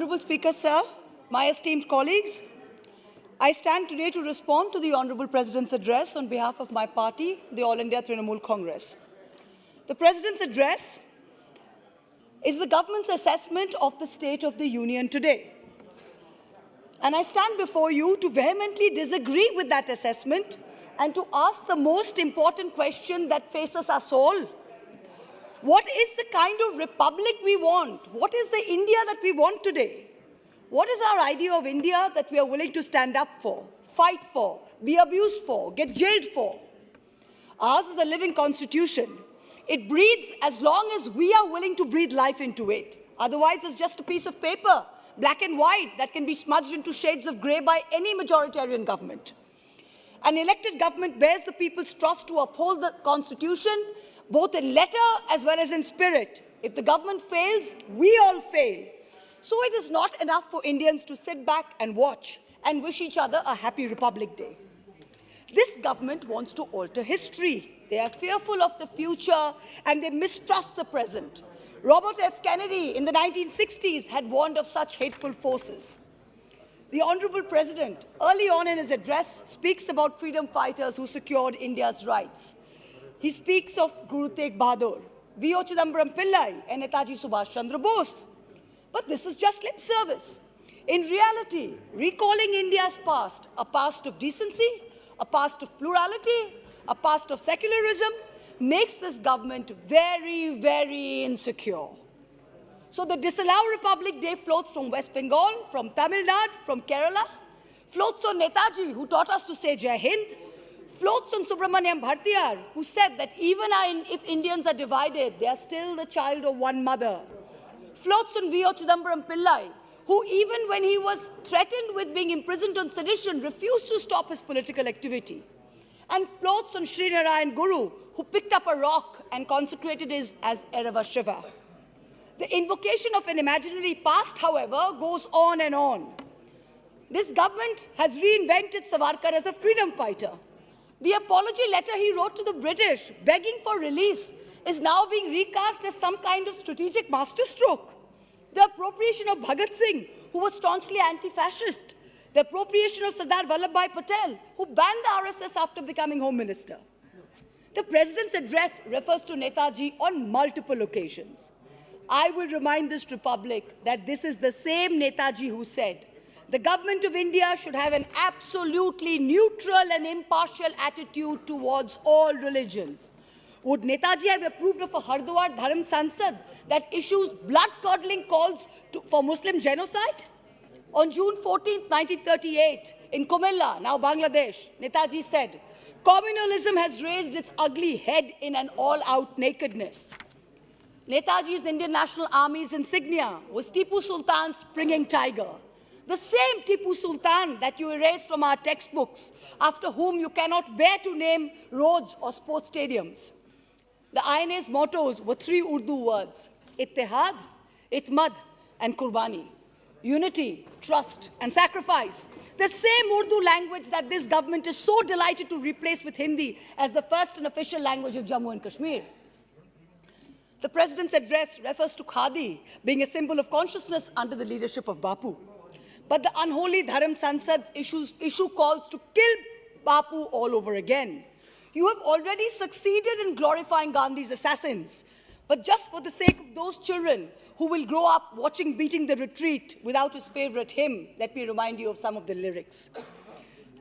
Honourable Speaker, sir, my esteemed colleagues, I stand today to respond to the Honourable President's address on behalf of my party, the All India Trinamool Congress. The President's address is the government's assessment of the state of the Union today. And I stand before you to vehemently disagree with that assessment and to ask the most important question that faces us all. What is the kind of republic we want? What is the India that we want today? What is our idea of India that we are willing to stand up for, fight for, be abused for, get jailed for? Ours is a living constitution. It breathes as long as we are willing to breathe life into it. Otherwise, it's just a piece of paper, black and white, that can be smudged into shades of grey by any majoritarian government. An elected government bears the people's trust to uphold the constitution, both in letter as well as in spirit. If the government fails, we all fail. So it is not enough for Indians to sit back and watch and wish each other a happy Republic Day. This government wants to alter history. They are fearful of the future and they mistrust the present. Robert F. Kennedy in the 1960s had warned of such hateful forces. The Honourable President, early on in his address, speaks about freedom fighters who secured India's rights. He speaks of Guru Tegh Bahadur, V.O. Chidambaram Pillai, and Netaji Subhash Chandra Bose. But this is just lip service. In reality, recalling India's past, a past of decency, a past of plurality, a past of secularism, makes this government very, very insecure. So the Disallow Republic Day floats from West Bengal, from Tamil Nadu, from Kerala, floats on Netaji, who taught us to say Jai Hind, floats on Subramaniam Bhartiyar, who said that even if Indians are divided, they are still the child of one mother. Floats on V.O. Chidambaram Pillai, who even when he was threatened with being imprisoned on sedition, refused to stop his political activity. And floats on Srinarayan Guru, who picked up a rock and consecrated it as Erava Shiva. The invocation of an imaginary past, however, goes on and on. This government has reinvented Savarkar as a freedom fighter. The apology letter he wrote to the British, begging for release, is now being recast as some kind of strategic masterstroke. The appropriation of Bhagat Singh, who was staunchly anti-fascist. The appropriation of Sardar Vallabhbhai Patel, who banned the RSS after becoming Home Minister. The President's address refers to Netaji on multiple occasions. I will remind this Republic that this is the same Netaji who said, the government of India should have an absolutely neutral and impartial attitude towards all religions. Would Netaji have approved of a Hardwar Dharam Sansad that issues blood-curdling calls for Muslim genocide? On June 14, 1938, in Comilla, now Bangladesh, Netaji said, communalism has raised its ugly head in an all-out nakedness. Netaji's Indian National Army's insignia was Tipu Sultan's springing tiger. The same Tipu Sultan that you erased from our textbooks, after whom you cannot bear to name roads or sports stadiums. The INA's mottos were three Urdu words, Ittihad, Itmad, and Kurbani. Unity, trust, and sacrifice. The same Urdu language that this government is so delighted to replace with Hindi as the first and official language of Jammu and Kashmir. The President's address refers to Khadi being a symbol of consciousness under the leadership of Bapu. But the unholy Dharam Sansad's issue calls to kill Bapu all over again. You have already succeeded in glorifying Gandhi's assassins. But just for the sake of those children who will grow up watching Beating the Retreat without his favorite hymn, let me remind you of some of the lyrics.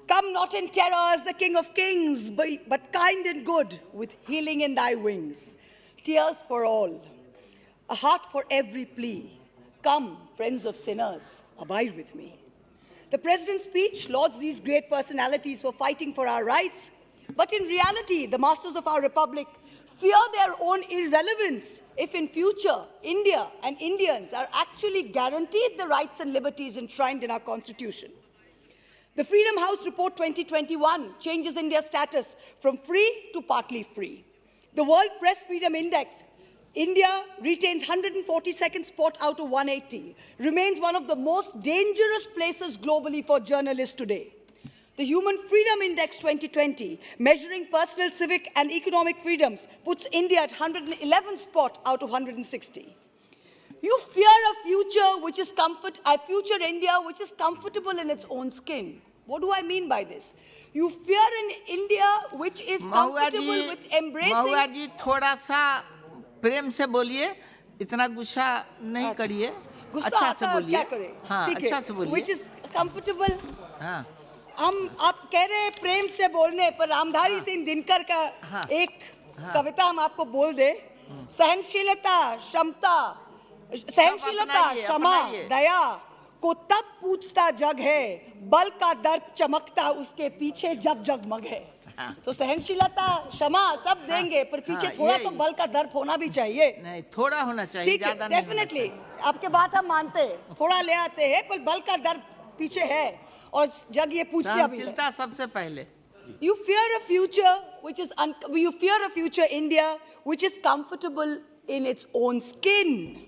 Come not in terror as the King of Kings, but kind and good, with healing in thy wings. Tears for all, a heart for every plea. Come, friends of sinners, abide with me. The President's speech lauds these great personalities for fighting for our rights, but in reality, the masters of our republic fear their own irrelevance if in future India and Indians are actually guaranteed the rights and liberties enshrined in our constitution. The Freedom House Report 2021 changes India's status from free to partly free. The World Press Freedom Index, India retains 142nd spot out of 180, remains one of the most dangerous places globally for journalists today. The Human Freedom Index 2020, measuring personal, civic and economic freedoms, puts India at 111th spot out of 160. You fear a future which is a future India which is comfortable in its own skin. What do I mean by this? You fear an India which is comfortable with embracing. महुआ जी थोड़ा सा प्रेम से बोलिए, इतना गुस्सा नहीं करिए, अच्छा से बोलिए, क्या करें? हाँ, अच्छा से बोलिए, which is comfortable. हाँ, आप कह रहे हैं प्रेम से बोलने पर रामधारी सिंह दिनकर का एक कविता हम आपको बोल दे। सहनशीलता, क्षमा, दया को तब पूछता जग है, बल का दर्प चमकता उसके पीछे जब जगमग है। तो सहनशीलता, क्षमा सब देंगे, पर पीछे थोड़ा तो बल का दर्प होना भी चाहिए। नहीं, थोड़ा होना चाहिए, ज्यादा नहीं। डेफिनेटली आपके बात हम मानते हैं, थोड़ा ले आते हैं, पर बल का दर्प पीछे है और जग ये पूछते अभी है। सहनशीलता सबसे पहले। You fear a future India which is comfortable in its own skin,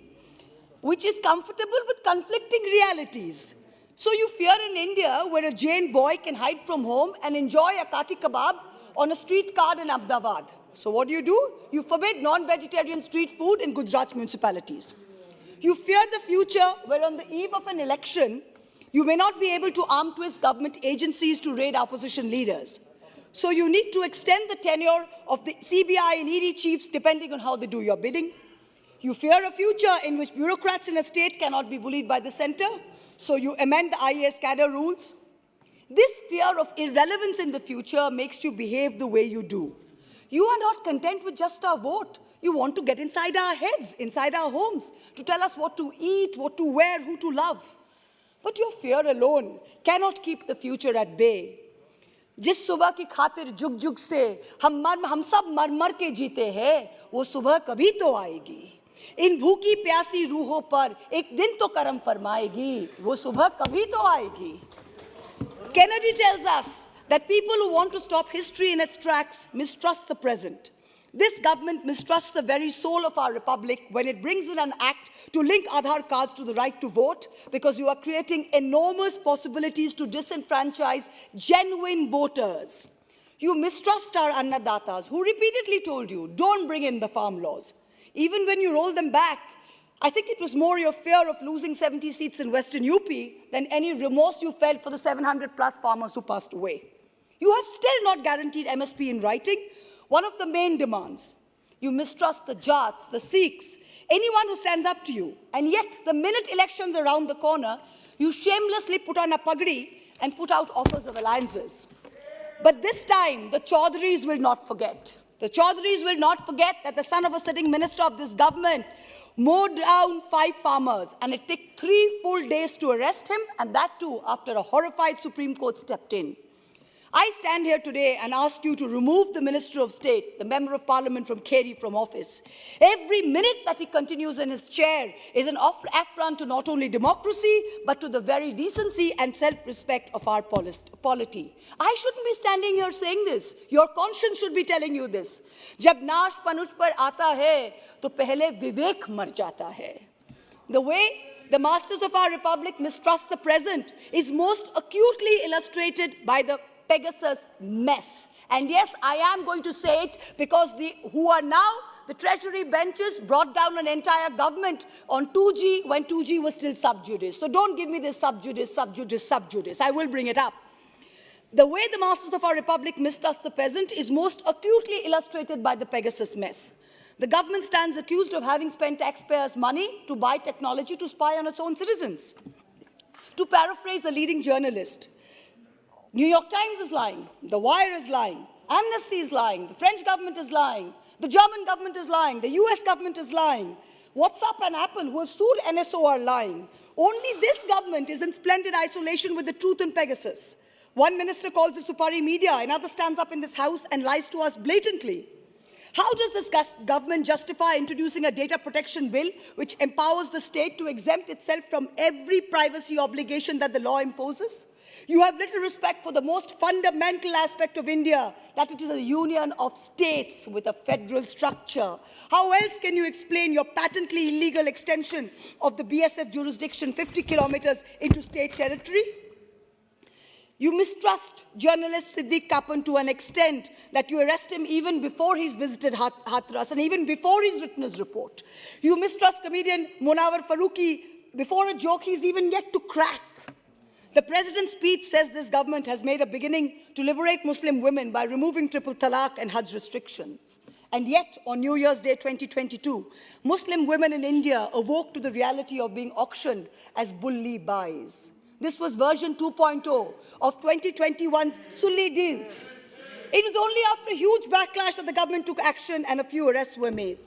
which is comfortable with conflicting realities. So you fear an India where a Jain boy can hide from home and enjoy a kati kebab on a street cart in Ahmedabad. So what do? You forbid non-vegetarian street food in Gujarat municipalities. You fear the future where on the eve of an election, you may not be able to arm twist government agencies to raid opposition leaders. So you need to extend the tenure of the CBI and ED chiefs depending on how they do your bidding. You fear a future in which bureaucrats in a state cannot be bullied by the center. So you amend the IAS cadre rules. This fear of irrelevance in the future makes you behave the way you do. You are not content with just our vote. You want to get inside our heads, inside our homes, to tell us what to eat, what to wear, who to love. But your fear alone cannot keep the future at bay. जिस सुबह की खातिर जुग जुग से हम सब मर मर के जीते हैं, वो सुबह कभी तो आएगी। इन भूखी प्यासी रूहों पर एक दिन तो करम फरमाएगी, वो सुबह कभी तो आएगी। Kennedy tells us that people who want to stop history in its tracks mistrust the present. This government mistrusts the very soul of our republic when it brings in an act to link Aadhaar cards to the right to vote, because you are creating enormous possibilities to disenfranchise genuine voters. You mistrust our Annadatas who repeatedly told you, don't bring in the farm laws. Even when you roll them back, I think it was more your fear of losing 70 seats in Western UP than any remorse you felt for the 700 plus farmers who passed away. You have still not guaranteed MSP in writing, one of the main demands. You mistrust the Jats, the Sikhs, anyone who stands up to you. And yet, the minute elections are around the corner, you shamelessly put on a pagdi and put out offers of alliances. But this time, the Chaudhrys will not forget. The Chaudhrys will not forget that the son of a sitting minister of this government mowed down 5 farmers, and it took 3 full days to arrest him, and that too after a horrified Supreme Court stepped in. I stand here today and ask you to remove the Minister of State, the Member of Parliament from Kerry, from office. Every minute that he continues in his chair is an affront to not only democracy, but to the very decency and self-respect of our polity. I shouldn't be standing here saying this. Your conscience should be telling you this. जब नाश पनुष पर आता है, तो पहले विवेक मर जाता है. The way the masters of our republic mistrust the present is most acutely illustrated by the Pegasus mess. And yes, I am going to say it because who are now the Treasury benches brought down an entire government on 2G when 2G was still sub judice. So don't give me this sub judice, sub judice, sub judice. I will bring it up. The way the masters of our republic mistrust the present is most acutely illustrated by the Pegasus mess. The government stands accused of having spent taxpayers' money to buy technology to spy on its own citizens. To paraphrase a leading journalist, New York Times is lying, The Wire is lying, Amnesty is lying, the French government is lying, the German government is lying, the US government is lying, WhatsApp and Apple, who have sued NSO, are lying. Only this government is in splendid isolation with the truth in Pegasus. One minister calls it Supari media, another stands up in this house and lies to us blatantly. How does this government justify introducing a data protection bill which empowers the state to exempt itself from every privacy obligation that the law imposes? You have little respect for the most fundamental aspect of India, that it is a union of states with a federal structure. How else can you explain your patently illegal extension of the BSF jurisdiction 50 kilometers into state territory? You mistrust journalist Siddiq Kapan to an extent that you arrest him even before he's visited Hathras and even before he's written his report. You mistrust comedian Munawar Farooqi before a joke he's even yet to crack. The president's speech says this government has made a beginning to liberate Muslim women by removing triple talaq and Hajj restrictions. And yet, on New Year's Day 2022, Muslim women in India awoke to the reality of being auctioned as bully buys. This was version 2.0 of 2021's Sulli deals. It was only after a huge backlash that the government took action and a few arrests were made.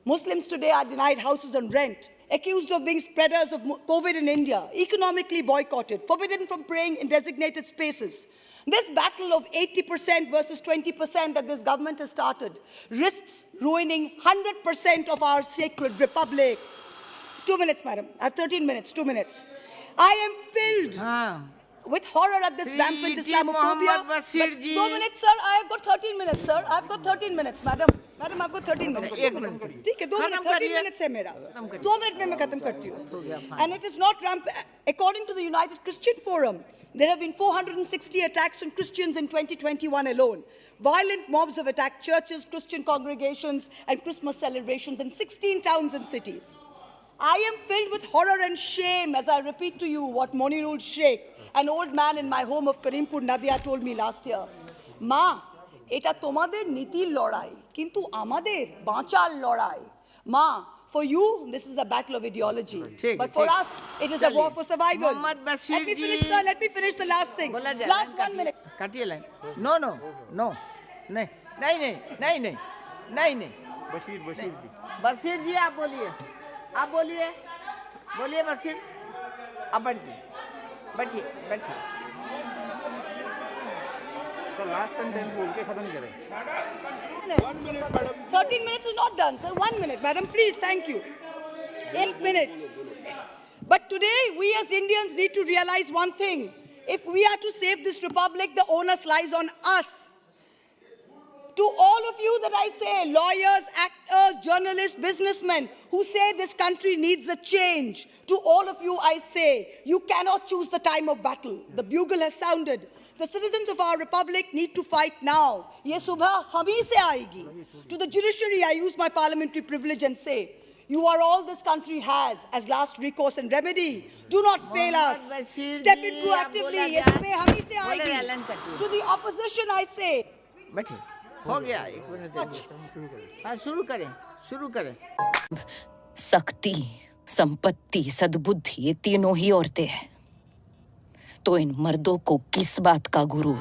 Muslims today are denied houses on rent, accused of being spreaders of COVID in India, economically boycotted, forbidden from praying in designated spaces. This battle of 80% versus 20% that this government has started risks ruining 100% of our sacred republic. 2 minutes, madam. I have 13 minutes, 2 minutes. I am filled with horror at this rampant Islamophobia. But 2 minutes, sir. I have got 13 minutes, sir. I have got 13 minutes, madam. Madam, I've got 13 minutes. 2 minutes. ठीक है, 2 minutes. 13 minutes है मेरा. 2 minutes में मैं खत्म करती हूँ. And it is not rampant. According to the United Christian Forum, there have been 460 attacks on Christians in 2021 alone. Violent mobs have attacked churches, Christian congregations, and Christmas celebrations in 16 towns and cities. I am filled with horror and shame as I repeat to you what Monirul Sheikh, an old man in my home of Karimpur, Nadia, told me last year. Ma, এটা তোমাদের নীতির লড়াই, কিন্তু আমাদের বাঁচার লড়াই. Ma, for you, this is a battle of ideology. But for us, it is a war for survival. Let me finish, sir. Let me finish the last thing. Last 1 minute. काटिए line. No. नहीं. बशीर जी आप बोलिए. बोलिए बशीर. आप बैठिए. तो last sentence बोल के खत्म करें. 13 minutes is not done, sir. 1 minute, madam, please. Thank you. 1 minute. But today, we as Indians need to realize one thing. If we are to save this republic, the onus lies on us. To all of you that I say, lawyers, actors, journalists, businessmen, who say this country needs a change, to all of you I say, you cannot choose the time of battle. The bugle has sounded. The citizens of our republic need to fight now. Ye subha hum hi se aayegi. To the judiciary, I use my parliamentary privilege and say, you are all this country has as last recourse and remedy. Do not fail us. Step in proactively. Ye subha hum hi se aayegi. To the opposition, I say. बैठिए. हो गया 1 minute. हाँ शुरू करें. शक्ति, संपत्ति, सद्बुद्धि, ये तीनों ही औरतें हैं. तो इन मर्दों को किस बात का गुरूर?